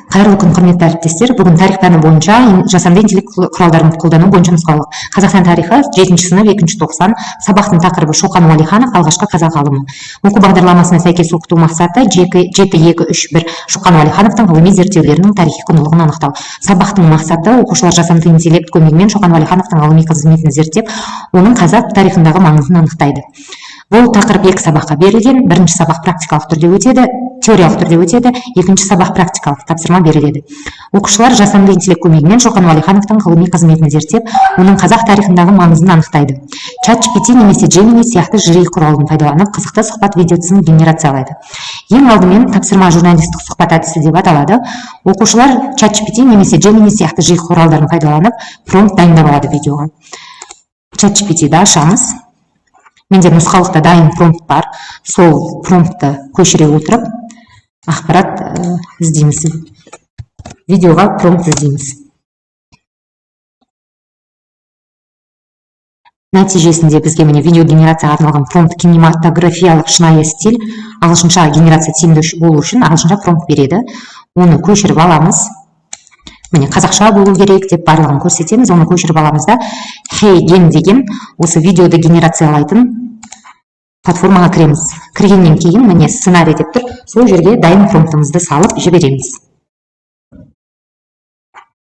Қайырлы күн, құрметті әріптестер. Бүгін тарих пәні бойынша жасанды интеллект құралдарын қолдану бойынша нұсқаулық. Қазақстан тарихы 7 сынып 2 тоқсан. Сабақтың тақырыбы Шоқан Уәлиханов, алғашқы қазақ ғалымы. Оқу бағдарламасына сәйкес оқыту мақсаты 7-2-3-1 Шоқан Уәлихановтың ғылыми зерттеулерінің тарихи құндылығын анықтау. Сабақтың мақсаты оқушылар жасанды интеллект көмегімен Шоқан Уәлихановтың ғылыми қызметін зерттеп, оның қазақ тарихындағы маңызын анықтайды. Бұл тақырып 2 сабаққа берілген. Бірінші сабақ практикалық түрде өтеді, теориялық түрде өтеді, екінші сабақ практикалық тапсырма беріледі. Оқушылар жасанды интеллект көмегімен Шоқан Уәлихановтың ғылыми қызметін зерттеп, оның қазақ тарихындағы маңызын анықтайды. ChatGPT немесе Gemini сияқты жиі құралын пайдаланып, қызықты сұхбат видеосын генерациялайды. Ең алдымен тапсырма журналистік сұхбат әдісі деп аталады. Оқушылар ChatGPT немесе Gemini сияқты жиі құралдарын пайдаланып, промпт дайындап алады видеоға. ChatGPT-ді ашамыз. Менде нұсқаулықта дайын промпт бар. Сол промптты көшіре отырып, ақпарат іздейміз. Видеоға промпт іздейміз. Нәтижесінде бізге міне видео генерацияға арналған промпт кинематографиялық шынайы стиль, ағылшынша генерация тиімді болу үшін ағылшынша промпт береді. Оны көшіріп аламыз. Міне қазақша болу керек деп барлығын көрсетеміз. Оны көшіріп аламыз да HeyGen деген осы видеоды генерациялайтын платформаға кіреміз. Кіргеннен кейін міне сценарий деп тұр. Сол жерге дайын промптымызды салып жібереміз.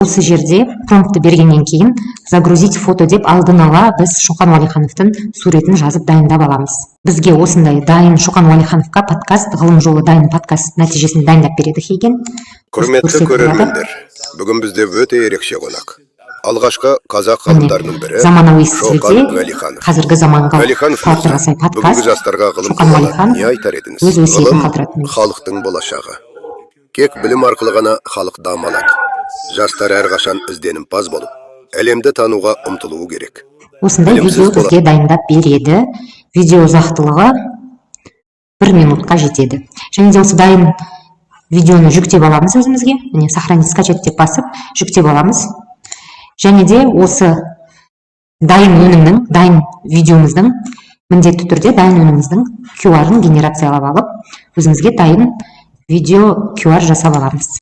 Осы жерде промптты бергеннен кейін загрузить фото деп алдын ала біз Шоқан Уәлихановтың суретін жазып дайындап аламыз. Бізге осындай дайын Шоқан Уәлихановқа подкаст, ғылым жолы дайын подкаст нәтижесін дайындап береді HeyGen. Құрметті көрермендер, бүгін бізде өте ерекше қонақ. Алғашқы қазақ ғалымдарының бірі заманауи Шоқан Уәлиханов. Қазіргі заманға Уәлиханов сай подкаст. Бүгінгі жастарға ғылым Шоқан туралы Уәлиханов не айтар едіңіз? өз өсиетін Ғылым қалдыратын. халықтың болашағы. Кек білім арқылы ғана халық дамалады. Жастар әрқашан ізденімпаз болып, әлемді тануға ұмтылуы керек. Осындай видео бізге дайындап береді. Видео ұзақтылығы 1 минутқа жетеді. Және де осы дайын видеоны жүктеп аламыз өзімізге. Міне сохранить, скачать деп басып жүктеп аламыз. Және де осы дайын өнімнің, дайын видеомыздың міндетті түрде дайын өніміміздің QR-ын генерациялап алып, өзімізге дайын видео QR жасап аламыз.